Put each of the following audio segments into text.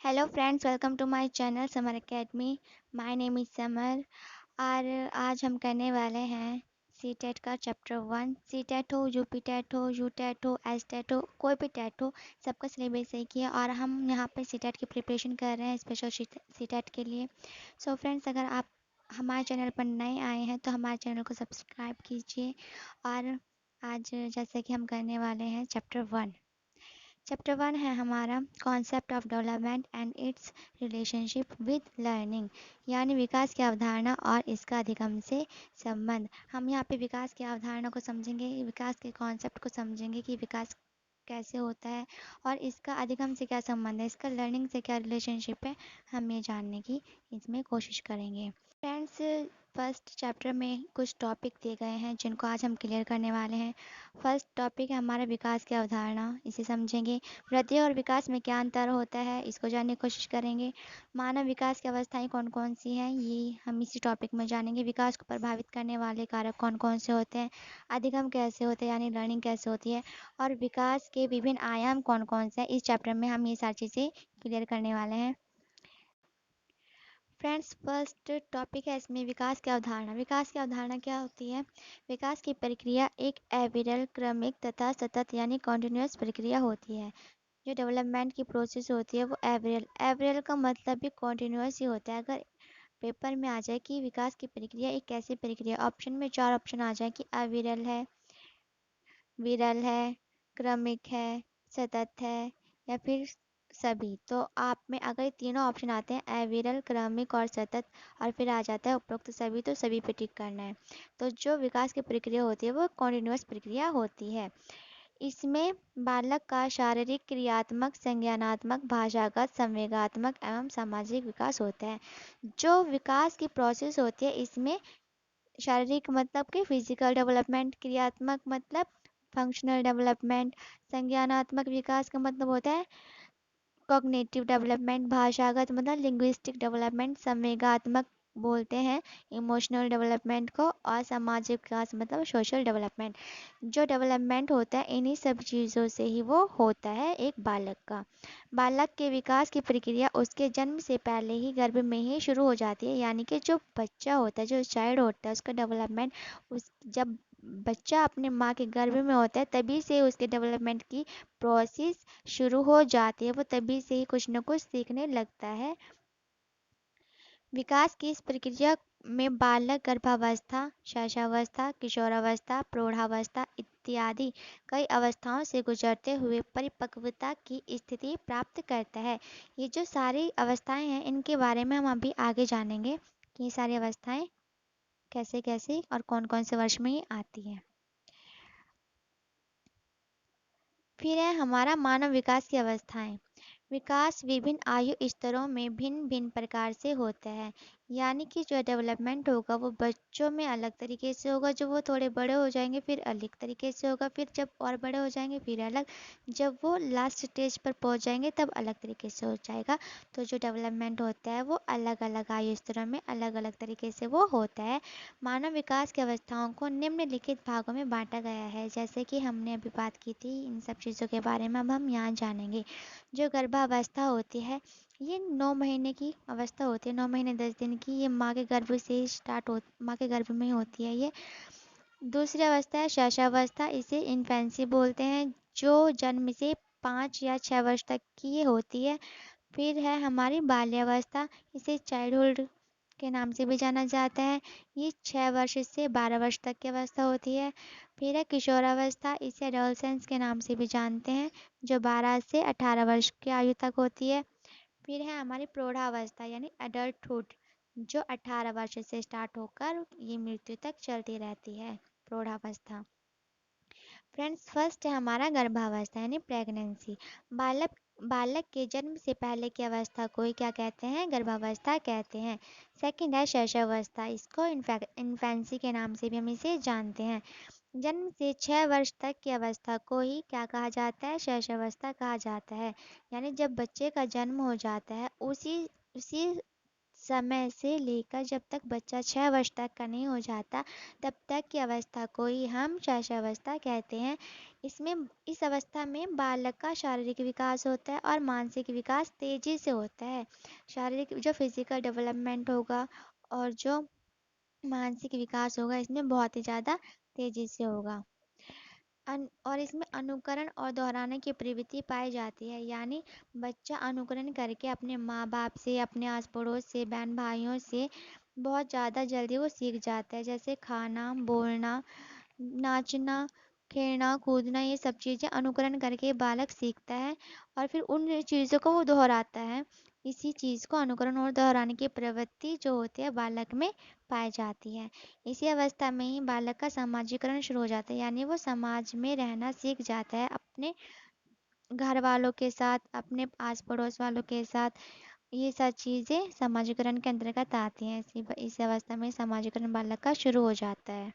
Hello friends, welcome to my channel Samar academy. My name is Samar. और आज हम करने वाले हैं सी टेट का चैप्टर 1। सी टेट हो, यूपी टेट हो, यू टेट हो, एस टेट हो, कोई भी टेट हो, सबका सिलेबस एक ही है और हम यहाँ पे सी टेट की प्रिपरेशन कर रहे हैं स्पेशल सी टेट के लिए। सो फ्रेंड्स, अगर आप हमारे चैनल पर नए आए हैं तो हमारे चैनल को सब्सक्राइब कीजिए। और आज जैसे कि हम करने वाले हैं चैप्टर 1। चैप्टर 1 है हमारा concept of development and it's relationship with learning, यानी विकास की अवधारणा और इसका अधिगम से संबंध। हम यहाँ पे विकास की अवधारणा को समझेंगे, विकास के कॉन्सेप्ट को समझेंगे कि विकास कैसे होता है और इसका अधिगम से क्या संबंध है, इसका लर्निंग से क्या रिलेशनशिप है, हम ये जानने की इसमें कोशिश करेंगे। फ्रेंड्स, फर्स्ट चैप्टर में कुछ टॉपिक दिए गए हैं जिनको आज हम क्लियर करने वाले हैं। फर्स्ट टॉपिक है हमारा विकास की अवधारणा, इसे समझेंगे। वृद्धि और विकास में क्या अंतर होता है, इसको जानने की कोशिश करेंगे। मानव विकास की अवस्थाएं कौन कौन सी हैं, ये हम इसी टॉपिक में जानेंगे। विकास को प्रभावित करने वाले कारक कौन कौन से होते हैं, अधिगम कैसे होते हैं यानी लर्निंग कैसे होती है, और विकास के विभिन्न आयाम कौन कौन से हैं। इस चैप्टर में हम ये सारी चीज़ें क्लियर करने वाले हैं। फ्रेंड्स, फर्स्ट टॉपिक है इसमें विकास की अवधारणा। विकास की अवधारणा क्या होती है? विकास की प्रक्रिया एक अविरल, क्रमिक तथा सतत यानी कॉन्टिन्यूस प्रक्रिया होती है। जो डेवलपमेंट की प्रोसेस होती है वो एवरेल एवरेल का मतलब भी कॉन्टिन्यूस ही होता है। अगर पेपर में आ जाए कि विकास की प्रक्रिया एक कैसी प्रक्रिया, ऑप्शन में 4 ऑप्शन आ जाए कि अविरल है, विरल है, क्रमिक है, सतत है या फिर सभी, तो आप में अगर ये तीनों ऑप्शन आते हैं अविरल, क्रमिक और सतत, और फिर आ जाता है उपरोक्त सभी, तो सभी पे टिक करना है। तो जो विकास की प्रक्रिया होती है वो कॉन्टिन्यूस प्रक्रिया होती है। इसमें बालक का शारीरिक, क्रियात्मक, संज्ञानात्मक, भाषागत, संवेगात्मक एवं सामाजिक विकास होता है। जो विकास की प्रोसेस होती है इसमें शारीरिक मतलब कि फिजिकल डेवलपमेंट, क्रियात्मक मतलब फंक्शनल डेवलपमेंट, संज्ञानात्मक विकास का मतलब होता है कॉग्निटिव डेवलपमेंट, भाषागत मतलब लिंग्विस्टिक डेवलपमेंट, संवेगात्मक बोलते हैं इमोशनल डेवलपमेंट को, और सामाजिक विकास मतलब सोशल डेवलपमेंट। जो डेवलपमेंट होता है इन्हीं सब चीज़ों से ही वो होता है एक बालक का। बालक के विकास की प्रक्रिया उसके जन्म से पहले ही गर्भ में ही शुरू हो जाती है, यानी कि जो बच्चा होता है, जो चाइल्ड होता है, उसका डेवलपमेंट उस जब बच्चा अपने माँ के गर्भ में होता है तभी से उसके डेवलपमेंट की प्रोसेस शुरू हो जाती है। वो तभी से ही कुछ न कुछ सीखने लगता है। विकास की इस प्रक्रिया में बालक गर्भावस्था, शैशवावस्था, किशोरावस्था, प्रौढ़ावस्था इत्यादि कई अवस्थाओं से गुजरते हुए परिपक्वता की स्थिति प्राप्त करता है। ये जो सारी अवस्थाएं हैं इनके बारे में हम अभी आगे जानेंगे कि ये सारी अवस्थाएं कैसे कैसे और कौन कौन से वर्ष में ये आती हैं। फिर है हमारा मानव विकास की अवस्थाएं। विकास विभिन्न आयु स्तरों में भिन्न भिन्न प्रकार से होता है, यानी कि जो डेवलपमेंट होगा वो बच्चों में अलग तरीके से होगा, जब वो थोड़े बड़े हो जाएंगे फिर अलग तरीके से होगा, फिर जब और बड़े हो जाएंगे फिर अलग, जब वो लास्ट स्टेज पर पहुंच जाएंगे तब अलग तरीके से हो जाएगा। तो जो डेवलपमेंट होता है वो अलग अलग आयु स्तरों में अलग अलग तरीके से वो होता है। मानव विकास की अवस्थाओं को निम्नलिखित भागों में बांटा गया है, जैसे कि हमने अभी बात की थी इन सब चीज़ों के बारे में अब हम यहाँ जानेंगे। जो गर्भावस्था होती है ये 9 महीने की अवस्था होती है, 9 महीने 10 दिन की। ये माँ के गर्भ से ही माँ के गर्भ में ही होती है ये। दूसरी अवस्था है शैशवावस्था, इसे इन्फेंसी बोलते हैं, जो जन्म से 5 या 6 वर्ष तक की ये होती है। फिर है हमारी बाल्यावस्था, इसे चाइल्डहुड के नाम से भी जाना जाता है। ये 6 वर्ष से 12 वर्ष तक की अवस्था होती है। फिर है किशोरावस्था, इसे एडोलसेंस के नाम से भी जानते हैं, जो 12 से 18 वर्ष की आयु तक होती है। फिर है हमारी प्रौढ़ावस्था यानी एडल्टहुड, जो 18 वर्ष से स्टार्ट होकर ये मृत्यु तक चलती रहती है, प्रौढ़ावस्था। फ्रेंड्स, फर्स्ट है हमारा गर्भावस्था यानी प्रेगनेंसी। बालक बालक के जन्म से पहले की अवस्था को ही क्या कहते हैं? गर्भावस्था कहते हैं। सेकंड है शैशवावस्था, इसको इन्फेंसी के नाम से भी हम इसे जानते हैं। जन्म से 6 वर्ष तक की अवस्था को ही क्या कहा जाता है? शैशवावस्था कहा जाता है। यानी जब बच्चे का जन्म हो जाता है उसी उसी समय से लेकर जब तक बच्चा 6 वर्ष तक का नहीं हो जाता, तब तक की अवस्था को ही हम शैशवावस्था कहते हैं। इसमें इस अवस्था में बालक का शारीरिक विकास होता है और मानसिक विकास तेजी से होता है। शारीरिक जो फिजिकल डेवलपमेंट होगा और जो मानसिक विकास होगा, इसमें बहुत ही ज़्यादा तेजी से होगा। और इसमें अनुकरण और दोहराने की प्रवृत्ति पाई जाती है, यानी बच्चा अनुकरण करके अपने माँ बाप से, अपने आस पड़ोस से, बहन भाइयों से बहुत ज़्यादा जल्दी वो सीख जाता है। जैसे खाना, बोलना, नाचना, खेलना, कूदना, ये सब चीज़ें अनुकरण करके बालक सीखता है और फिर उन चीज़ों को वो दोहराता है। इसी चीज़ को अनुकरण और दोहराने की प्रवृत्ति जो होती है बालक में पाई जाती है। इसी अवस्था में ही बालक का सामाजिकरण शुरू हो जाता है, यानी वो समाज में रहना सीख जाता है अपने घर वालों के साथ, अपने आस पड़ोस वालों के साथ। ये सब चीज़ें सामाजिकरण के अंतर्गत आती हैं। इसी अवस्था में सामाजिकरण बालक का शुरू हो जाता है।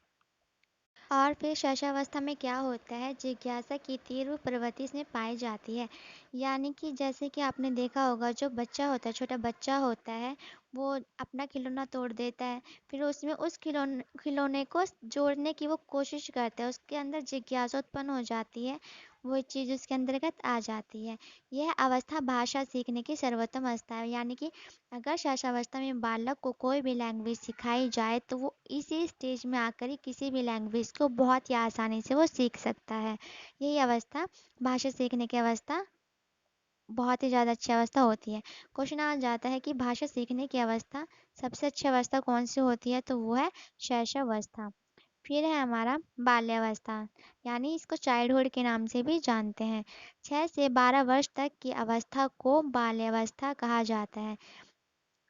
और फिर शैशवावस्था में क्या होता है, जिज्ञासा की तीव्र प्रवृत्ति इसमें पाई जाती है। यानी कि जैसे कि आपने देखा होगा, जो बच्चा होता है, छोटा बच्चा होता है, वो अपना खिलौना तोड़ देता है। फिर उसमें उस खिलौने को जोड़ने की वो कोशिश करता है, उसके अंदर जिज्ञासा उत्पन्न हो जाती है, वो चीज़ उसके अंतर्गत आ जाती है। यह अवस्था भाषा सीखने की सर्वोत्तम अवस्था है। यानी कि अगर शैशवावस्था में बालक को कोई भी लैंग्वेज सिखाई जाए, तो वो इसी स्टेज में आकर ही किसी भी लैंग्वेज को बहुत ही आसानी से वो सीख सकता है। यही अवस्था, भाषा सीखने की अवस्था, बहुत ही ज़्यादा अच्छी अवस्था होती है। क्वेश्चन आ जाता है कि भाषा सीखने की अवस्था सबसे अच्छी अवस्था कौन सी होती है, तो वो है शैशवावस्था। फिर है हमारा बाल्यावस्था, यानी इसको चाइल्डहुड के नाम से भी जानते हैं। 6 से 12 वर्ष तक की अवस्था को बाल्यावस्था कहा जाता है।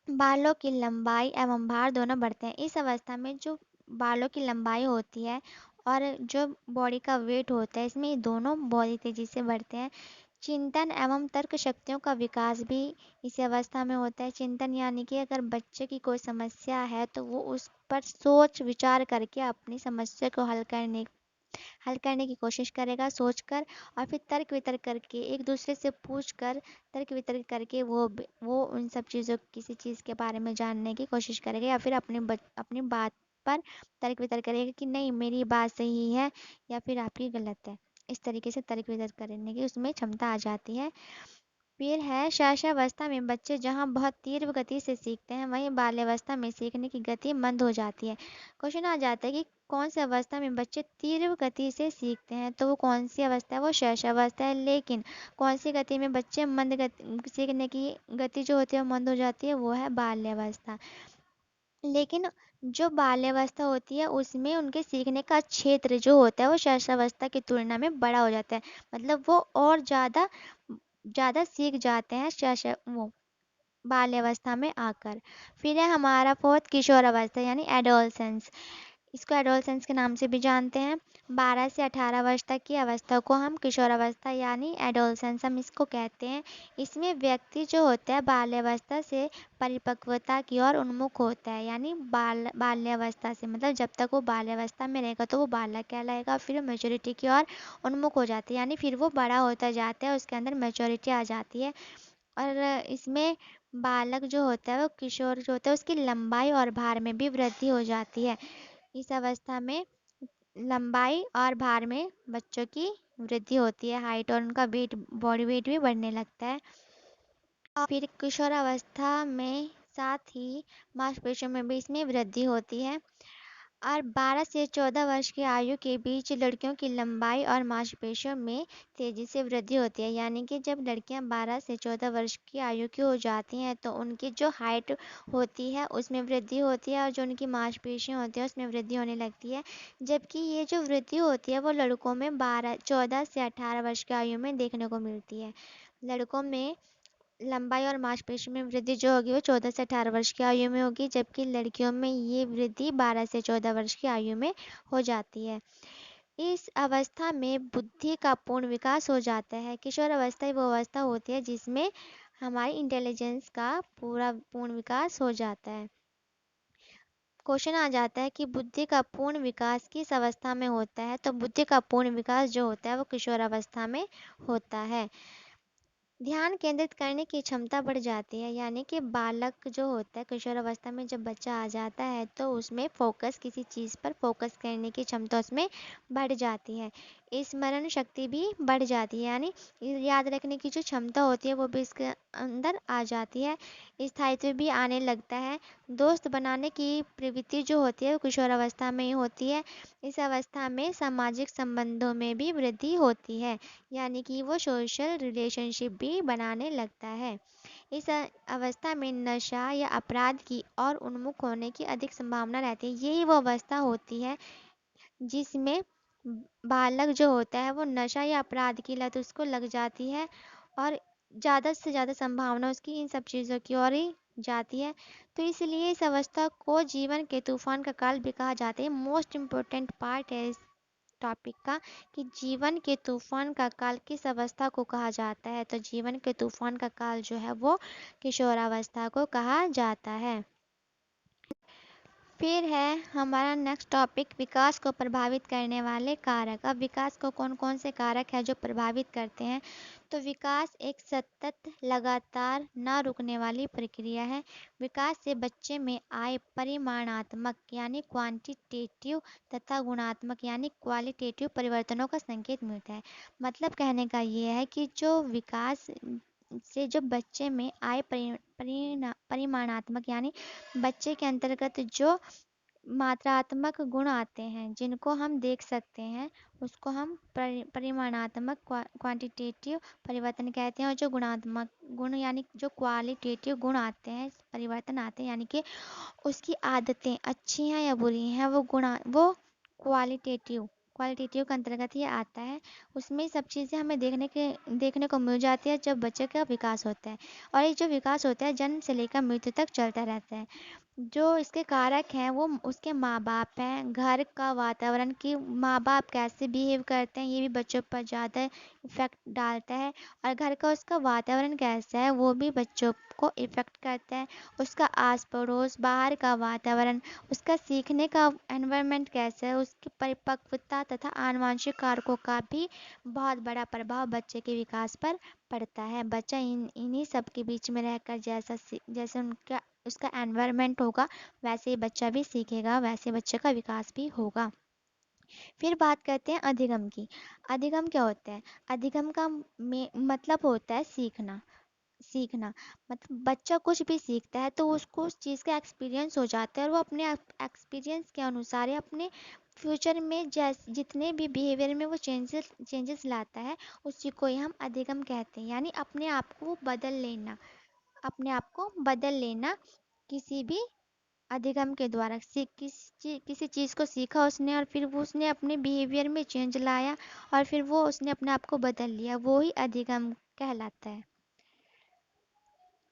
बालों की लंबाई एवं भार दोनों बढ़ते हैं। इस अवस्था में जो बालों की लंबाई होती है और जो बॉडी का वेट होता है, इसमें ये दोनों बहुत ही तेज़ी से बढ़ते हैं। चिंतन एवं तर्क शक्तियों का विकास भी इसी अवस्था में होता है। चिंतन यानी कि अगर बच्चे की कोई समस्या है, तो वो उस पर सोच विचार करके अपनी समस्या को हल करने की कोशिश करेगा सोचकर। और फिर तर्क वितर्क करके, एक दूसरे से पूछ कर, तर्क वितर्क करके वो उन सब चीज़ों, किसी चीज़ के बारे में जानने की कोशिश करेगा, या फिर अपनी बात पर तर्क वितर्क करेगा कि नहीं, मेरी बात सही है या फिर आपकी गलत है। इस तरीके से तर्क वितर्क करने की उसमें क्षमता आ जाती है। फिर है शैशवावस्था में बच्चे जहाँ बहुत तीव्र गति से सीखते हैं, वहीं बाल्यावस्था में सीखने की गति मंद हो जाती है। क्वेश्चन आ जाता है कि कौन सी अवस्था में बच्चे तीव्र गति से सीखते हैं, तो वो कौन सी अवस्था है, वो शैशवावस्था है। लेकिन कौन सी गति में बच्चे मंद गति सीखने की गति जो होती है वो मंद हो जाती है, वो है बाल्यावस्था। लेकिन जो बाल्यावस्था होती है, उसमें उनके सीखने का क्षेत्र जो होता है वो शैशवावस्था की तुलना में बड़ा हो जाता है। मतलब वो और ज़्यादा ज़्यादा सीख जाते हैं शैश वो बाल्यावस्था में आकर। फिर है हमारा फोर्थ किशोर अवस्था, यानी एडोलसेंस। इसको एडोलसेंस के नाम से भी जानते हैं। 12 से 18 वर्ष तक की अवस्था को हम किशोर अवस्था यानी एडोलसेंस हम इसको कहते हैं। इसमें व्यक्ति जो होता है बाल्यावस्था से परिपक्वता की ओर उन्मुख होता है। यानी बाल्यावस्था से मतलब जब तक वो बाल्यावस्था में रहेगा तो वो बालक कहलाएगा, फिर मेच्योरिटी की ओर उन्मुख हो जाती है, यानी फिर वो बड़ा होता जाता है, उसके अंदर मेच्योरिटी आ जाती है। और इसमें बालक जो होता है, वो किशोर जो होता है, उसकी लंबाई और भार में भी वृद्धि हो जाती है। इस अवस्था में लंबाई और भार में बच्चों की वृद्धि होती है, हाइट और उनका वेट, बॉडी वेट भी बढ़ने लगता है। और फिर किशोरावस्था में साथ ही मांसपेशियों में भी इसमें वृद्धि होती है। और 12 से 14 वर्ष की आयु के बीच लड़कियों की लंबाई और मांसपेशियों में तेजी से वृद्धि होती है। यानी कि जब लड़कियां 12 से 14 वर्ष की आयु की हो जाती हैं, तो उनकी जो हाइट होती है उसमें वृद्धि होती है, और जो उनकी मांसपेशियां होती हैं उसमें वृद्धि होने लगती है। जबकि ये जो वृद्धि होती है वो लड़कों में 14 से 18 वर्ष की आयु में देखने को मिलती है। लड़कों में लंबाई और मांसपेशी में वृद्धि जो होगी वो 14 से 18 वर्ष की आयु में होगी, जबकि लड़कियों में ये वृद्धि 12 से 14 वर्ष की आयु में हो जाती है। इस अवस्था में बुद्धि का पूर्ण विकास हो जाता है। किशोर अवस्था वो अवस्था होती है जिसमें हमारी इंटेलिजेंस का पूरा पूर्ण विकास हो जाता है। क्वेश्चन आ जाता है कि बुद्धि का पूर्ण विकास किस अवस्था में होता है, तो बुद्धि का पूर्ण विकास जो होता है वो किशोर अवस्था में होता है। ध्यान केंद्रित करने की क्षमता बढ़ जाती है, यानी कि बालक जो होता है किशोर अवस्था में जब बच्चा आ जाता है तो उसमें फोकस किसी चीज़ पर फोकस करने की क्षमता उसमें बढ़ जाती है। स्मरण शक्ति भी बढ़ जाती है, यानी याद रखने की जो क्षमता होती है वो भी इसके अंदर आ जाती है। स्थायित्व भी आने लगता है। दोस्त बनाने की प्रवृत्ति जो होती है वो किशोर अवस्था में ही होती है। इस अवस्था में सामाजिक संबंधों में भी वृद्धि होती है, यानी कि वो सोशल रिलेशनशिप भी बनाने लगता है। इस अवस्था में नशा या अपराध की और उन्मुख होने की अधिक संभावना रहती है। यही वो अवस्था होती है जिसमें बालक जो होता है वो नशा या अपराध की लत उसको लग जाती है और ज़्यादा से ज़्यादा संभावना उसकी इन सब चीज़ों की ओर ही जाती है। तो इसलिए इस अवस्था को जीवन के तूफान का काल भी कहा जाता है। मोस्ट इम्पोर्टेंट पार्ट है टॉपिक का कि जीवन के तूफान का काल किस अवस्था को कहा जाता है। तो जीवन के तूफान का काल जो है वो किशोरावस्था को कहा जाता है। फिर है हमारा नेक्स्ट टॉपिक विकास को प्रभावित करने वाले कारक। अब विकास को कौन कौन से कारक हैं जो प्रभावित करते हैं। तो विकास एक सतत लगातार ना रुकने वाली प्रक्रिया है। विकास से बच्चे में आए परिमाणात्मक यानी क्वांटिटेटिव तथा गुणात्मक यानी क्वालिटेटिव परिवर्तनों का संकेत मिलता है। मतलब कहने का ये है कि जो विकास से जो बच्चे में आए परिमाणात्मक यानी बच्चे के अंतर्गत जो मात्रात्मक गुण आते हैं जिनको हम देख सकते हैं उसको हम परिमाणात्मक क्वांटिटेटिव परिवर्तन कहते हैं। और जो गुणात्मक गुण यानी जो क्वालिटेटिव गुण आते हैं परिवर्तन आते हैं, यानी कि उसकी आदतें अच्छी हैं या बुरी हैं, वो क्वालिटेटिव क्वालिटेटिव के अंतर्गत ही आता है। उसमें सब चीज़ें हमें देखने को मिल जाती है जब बच्चे का विकास होता है। और ये जो विकास होता है जन्म से लेकर मृत्यु तक चलता रहता है। जो इसके कारक हैं वो उसके माँ-बाप हैं, घर का वातावरण कि माँ-बाप कैसे बिहेव करते हैं ये भी बच्चों पर ज़्यादा इफ़ेक्ट डालता है। और घर का उसका वातावरण कैसा है वो भी बच्चों को इफ़ेक्ट करता है। उसका आस-पड़ोस, बाहर का वातावरण, उसका सीखने का एनवायरनमेंट कैसा है, उसकी परिपक्वता तथा आनुवंशिक कारकों का भी बहुत बड़ा प्रभाव बच्चे के विकास पर पड़ता है। बच्चा इन्हीं सब के बीच में रहकर जैसे उनका उसका एनवायरनमेंट होगा वैसे ही बच्चा भी सीखेगा, वैसे बच्चे का विकास भी होगा। फिर बात करते हैं अधिगम की। अधिगम क्या होता है? अधिगम का मतलब होता है सीखना। सीखना मतलब बच्चा कुछ भी सीखता है तो उसको उस चीज़ का एक्सपीरियंस हो जाता है और वो अपने एक्सपीरियंस के अनुसार या अपने फ्यूचर में जितने भी बिहेवियर में वो चेंजेस लाता है उसी को ही हम अधिगम कहते हैं। यानी अपने आप को बदल लेना किसी भी अधिगम के द्वारा किसी चीज़ को सीखा उसने और फिर वो उसने अपने बिहेवियर में चेंज लाया और फिर वो उसने अपने आप को बदल लिया, वो ही अधिगम कहलाता है।